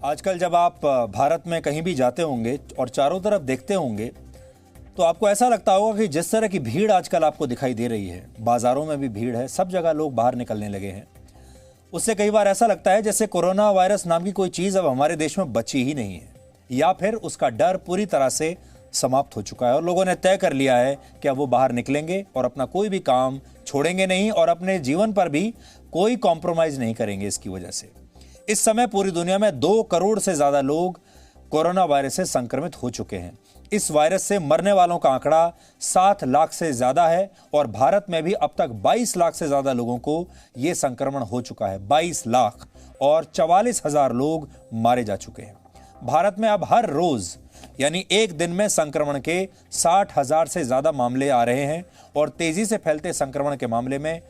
आजकल जब आप भारत में कहीं भी जाते होंगे और चारों तरफ देखते होंगे तो आपको ऐसा लगता होगा कि जिस तरह की भीड़ आजकल आपको दिखाई दे रही है, बाजारों में भी भीड़ है, सब जगह लोग बाहर निकलने लगे हैं। उससे कई बार ऐसा लगता है जैसे कोरोना वायरस नाम की कोई चीज़ अब हमारे देश में बची ही नहीं है, या फिर उसका डर पूरी तरह से समाप्त हो चुका है और लोगों ने तय कर लिया है कि अब वो बाहर निकलेंगे और अपना कोई भी काम छोड़ेंगे नहीं और अपने जीवन पर भी कोई कॉम्प्रोमाइज़ नहीं करेंगे। इसकी वजह से इस समय पूरी दुनिया में 2 करोड़ से ज़्यादा लोग कोरोना वायरस से संक्रमित हो चुके हैं। इस वायरस से मरने वालों का आंकड़ा 7 लाख से ज़्यादा है और भारत में भी अब तक 22 लाख से ज़्यादा लोगों को यह संक्रमण हो चुका है। 22 लाख और 44,000 लोग मारे जा चुके हैं। भारत में अब हर रोज़ यानी एक दिन में संक्रमण के 60,000 से ज़्यादा मामले आ रहे हैं और तेज़ी से फैलते संक्रमण के मामले में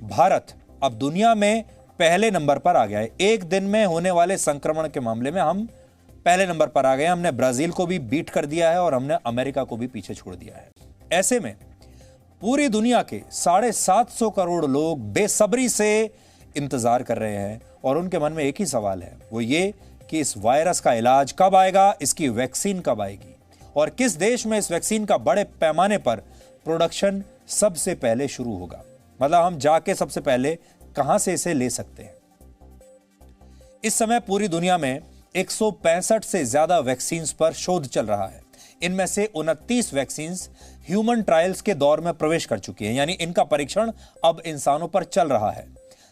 भारत अब दुनिया में पहले नंबर पर आ गया है। एक दिन में होने वाले संक्रमण के मामले में हम पहले नंबर पर आ गए। हमने ब्राजील को भी बीट कर दिया है और हमने अमेरिका को भी पीछे छोड़ दिया है। ऐसे में पूरी दुनिया के 750 करोड़ लोग बेसब्री से इंतजार कर रहे हैं और उनके मन में एक ही सवाल है, वो ये कि इस वायरस का इलाज कब आएगा, इसकी वैक्सीन कब आएगी और किस देश में इस वैक्सीन का बड़े पैमाने पर प्रोडक्शन सबसे पहले शुरू होगा। मतलब हम जाके सबसे पहले कहां से इसे ले सकते हैं। इस समय पूरी दुनिया में 165 से ज्यादा वैक्सीन पर शोध चल रहा है। इनमें से 29 वैक्सीन ह्यूमन ट्रायल्स के दौर में प्रवेश कर चुकी हैं, यानी इनका परीक्षण अब इंसानों पर चल रहा है।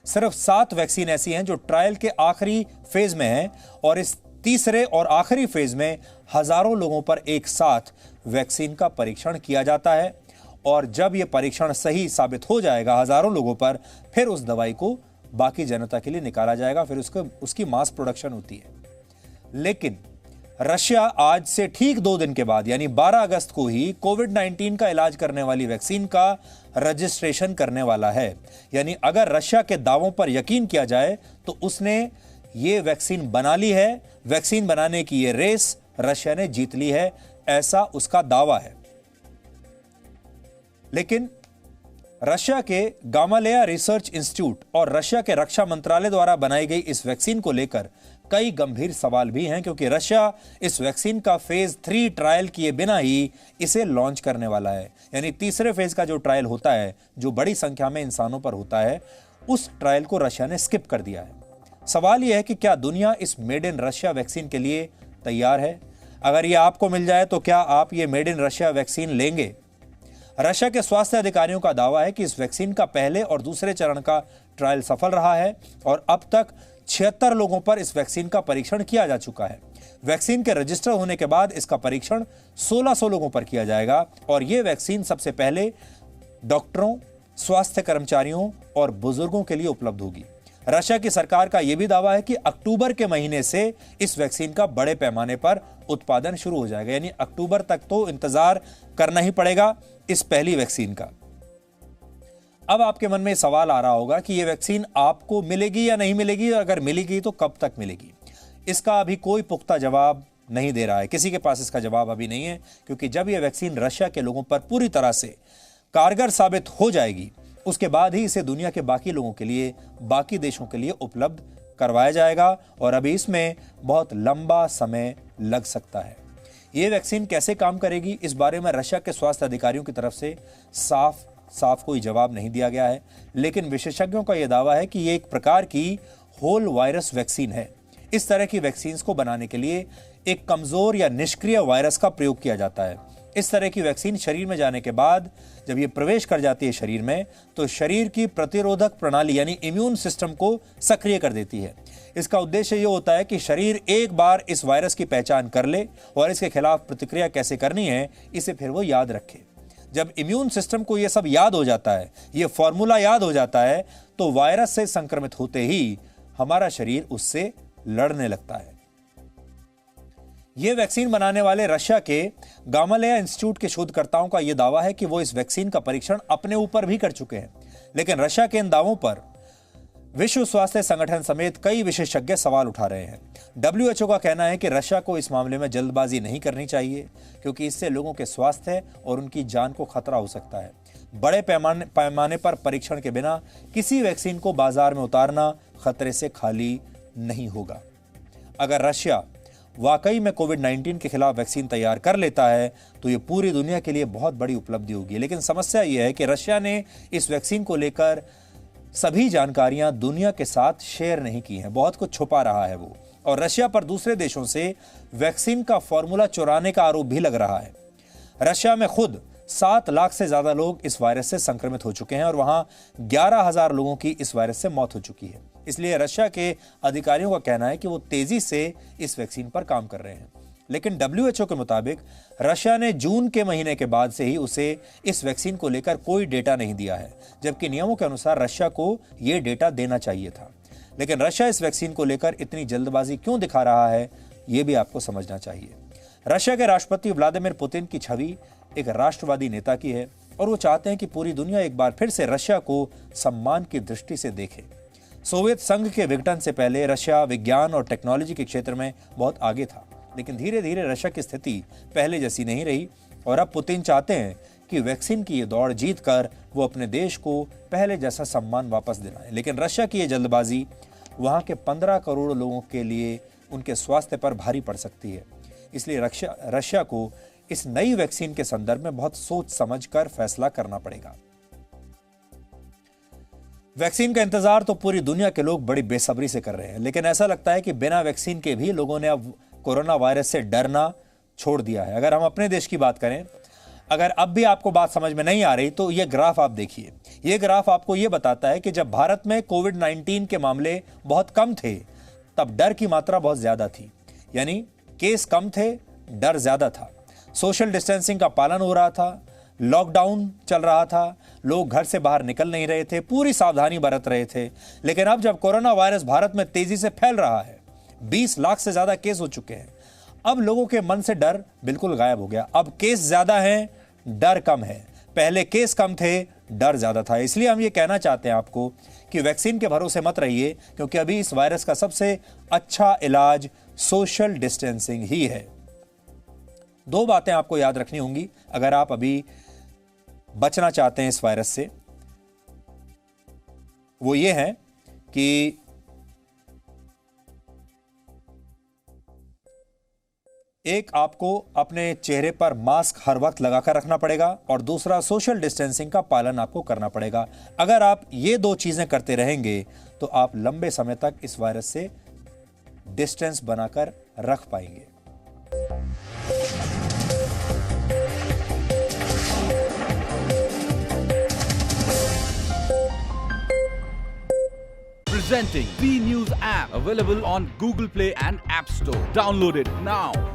सिर्फ 7 वैक्सीन ऐसी हैं जो ट्रायल के आखिरी फेज में हैं और इस तीसरे और आखिरी फेज में हजारों लोगों पर एक साथ वैक्सीन का परीक्षण किया जाता है और जब यह परीक्षण सही साबित हो जाएगा हजारों लोगों पर, फिर उस दवाई को बाकी जनता के लिए निकाला जाएगा, फिर उसकी मास प्रोडक्शन होती है। लेकिन रशिया आज से ठीक 2 दिन के बाद यानी 12 अगस्त को ही कोविड-19 का इलाज करने वाली वैक्सीन का रजिस्ट्रेशन करने वाला है। यानी अगर रशिया के दावों पर यकीन किया जाए तो उसने ये वैक्सीन बना ली है। वैक्सीन बनाने की ये रेस रशिया ने जीत ली है, ऐसा उसका दावा है। लेकिन रशिया के गामालेया रिसर्च इंस्टीट्यूट और रशिया के रक्षा मंत्रालय द्वारा बनाई गई इस वैक्सीन को लेकर कई गंभीर सवाल भी हैं, क्योंकि रशिया इस वैक्सीन का फेज 3 ट्रायल किए बिना ही इसे लॉन्च करने वाला है। यानी तीसरे फेज का जो ट्रायल होता है, जो बड़ी संख्या में इंसानों पर होता है, उस ट्रायल को रशिया ने स्किप कर दिया है। सवाल यह है कि क्या दुनिया इस मेड इन रशिया वैक्सीन के लिए तैयार है? अगर ये आपको मिल जाए तो क्या आप ये मेड इन रशिया वैक्सीन लेंगे? रशिया के स्वास्थ्य अधिकारियों का दावा है कि इस वैक्सीन का पहले और दूसरे चरण का ट्रायल सफल रहा है और अब तक 76 लोगों पर इस वैक्सीन का परीक्षण किया जा चुका है। वैक्सीन के रजिस्टर होने के बाद इसका परीक्षण 1600 लोगों पर किया जाएगा और यह वैक्सीन सबसे पहले डॉक्टरों, स्वास्थ्य कर्मचारियों और बुजुर्गों के लिए उपलब्ध होगी। रशिया की सरकार का यह भी दावा है कि अक्टूबर के महीने से इस वैक्सीन का बड़े पैमाने पर उत्पादन शुरू हो जाएगा। यानी अक्टूबर तक तो इंतजार करना ही पड़ेगा इस पहली वैक्सीन का। अब आपके मन में सवाल आ रहा होगा कि यह वैक्सीन आपको मिलेगी या नहीं मिलेगी, और अगर मिलेगी तो कब तक मिलेगी। इसका अभी कोई पुख्ता जवाब नहीं दे रहा है, किसी के पास इसका जवाब अभी नहीं है, क्योंकि जब यह वैक्सीन रशिया के लोगों पर पूरी तरह से कारगर साबित हो जाएगी उसके बाद ही इसे दुनिया के बाकी लोगों के लिए, बाकी देशों के लिए उपलब्ध करवाया जाएगा और अभी इसमें बहुत लंबा समय लग सकता है। ये वैक्सीन कैसे काम करेगी, इस बारे में रशिया के स्वास्थ्य अधिकारियों की तरफ से साफ कोई जवाब नहीं दिया गया है, लेकिन विशेषज्ञों का यह दावा है कि यह एक प्रकार की होल वायरस वैक्सीन है। इस तरह की वैक्सीन को बनाने के लिए एक कमजोर या निष्क्रिय वायरस का प्रयोग किया जाता है। इस तरह की वैक्सीन शरीर में जाने के बाद जब ये प्रवेश कर जाती है शरीर में, तो शरीर की प्रतिरोधक प्रणाली यानी इम्यून सिस्टम को सक्रिय कर देती है। इसका उद्देश्य ये होता है कि शरीर एक बार इस वायरस की पहचान कर ले और इसके खिलाफ प्रतिक्रिया कैसे करनी है इसे फिर वो याद रखे। जब इम्यून सिस्टम को ये सब याद हो जाता है, ये फॉर्मूला याद हो जाता है, तो वायरस से संक्रमित होते ही हमारा शरीर उससे लड़ने लगता है। यह वैक्सीन बनाने वाले रशिया के गामालेया इंस्टीट्यूट के शोधकर्ताओं का यह दावा है कि वो इस वैक्सीन का परीक्षण अपने ऊपर भी कर चुके हैं, लेकिन रशिया के इन दावों पर विश्व स्वास्थ्य संगठन समेत कई विशेषज्ञ सवाल उठा रहे हैं। WHO का कहना है कि रशिया को इस मामले में जल्दबाजी नहीं करनी चाहिए, क्योंकि इससे लोगों के स्वास्थ्य और उनकी जान को खतरा हो सकता है। बड़े पैमाने पर परीक्षण के बिना किसी वैक्सीन को बाजार में उतारना खतरे से खाली नहीं होगा। अगर रशिया वाकई में कोविड-19 के खिलाफ वैक्सीन तैयार कर लेता है तो ये पूरी दुनिया के लिए बहुत बड़ी उपलब्धि होगी। लेकिन समस्या ये है कि रशिया ने इस वैक्सीन को लेकर सभी जानकारियां दुनिया के साथ शेयर नहीं की हैं, बहुत कुछ छुपा रहा है वो। और रशिया पर दूसरे देशों से वैक्सीन का फॉर्मूला चुराने का आरोप भी लग रहा है। रशिया में खुद 7 लाख से ज्यादा लोग इस वायरस से संक्रमित हो चुके हैं और वहां 11,000 लोगों की इस वायरस से मौत हो चुकी है। इसलिए रशिया के अधिकारियों का कहना है कि वो तेजी से इस वैक्सीन पर काम कर रहे हैं। लेकिन WHO के मुताबिक रशिया ने जून के महीने के बाद से ही उसे इस वैक्सीन को लेकर कोई डेटा नहीं दिया है, जबकि नियमों के अनुसार रशिया को यह डेटा देना चाहिए था। लेकिन रशिया इस वैक्सीन को लेकर इतनी जल्दबाजी क्यों दिखा रहा है, यह भी आपको समझना चाहिए। रशिया के राष्ट्रपति व्लादिमीर पुतिन की छवि एक राष्ट्रवादी नेता की है और वो चाहते हैं कि पूरी दुनिया एक बार फिर से रशिया को सम्मान की दृष्टि से देखे। सोवियत संघ के विघटन से पहले रशिया विज्ञान और टेक्नोलॉजी के क्षेत्र में बहुत आगे था, लेकिन धीरे धीरे रशिया की स्थिति पहले जैसी नहीं रही और अब पुतिन चाहते हैं कि वैक्सीन की ये दौड़ जीत कर वो अपने देश को पहले जैसा सम्मान वापस दिलाएं। लेकिन रशिया की ये जल्दबाजी वहां के 15 करोड़ लोगों के लिए उनके स्वास्थ्य पर भारी पड़ सकती है। इसलिए रशिया को इस नई वैक्सीन के संदर्भ में बहुत सोच समझकर फैसला करना पड़ेगा। वैक्सीन का इंतजार तो पूरी दुनिया के लोग बड़ी बेसब्री से कर रहे हैं, लेकिन ऐसा लगता है कि बिना वैक्सीन के भी लोगों ने अब कोरोना वायरस से डरना छोड़ दिया है। अगर हम अपने देश की बात करें, अगर अब भी आपको बात समझ में नहीं आ रही तो यह ग्राफ आप देखिए। यह ग्राफ आपको यह बताता है कि जब भारत में कोविड-19 के मामले बहुत कम थे तब डर की मात्रा बहुत ज्यादा थी, यानी केस कम थे, डर ज्यादा था। सोशल डिस्टेंसिंग का पालन हो रहा था, लॉकडाउन चल रहा था, लोग घर से बाहर निकल नहीं रहे थे, पूरी सावधानी बरत रहे थे। लेकिन अब जब कोरोना वायरस भारत में तेजी से फैल रहा है, 20 लाख से ज्यादा केस हो चुके हैं, अब लोगों के मन से डर बिल्कुल गायब हो गया। अब केस ज्यादा हैं, डर कम है। पहले केस कम थे, डर ज्यादा था। इसलिए हम ये कहना चाहते हैं आपको कि वैक्सीन के भरोसे मत रहिए, क्योंकि अभी इस वायरस का सबसे अच्छा इलाज सोशल डिस्टेंसिंग ही है। 2 बातें आपको याद रखनी होंगी अगर आप अभी बचना चाहते हैं इस वायरस से। वो ये है कि एक, आपको अपने चेहरे पर मास्क हर वक्त लगाकर रखना पड़ेगा और दूसरा, सोशल डिस्टेंसिंग का पालन आपको करना पड़ेगा। अगर आप ये 2 चीजें करते रहेंगे तो आप लंबे समय तक इस वायरस से डिस्टेंस बनाकर रख पाएंगे। Presenting V News app, available on Google Play and App Store. Download it now.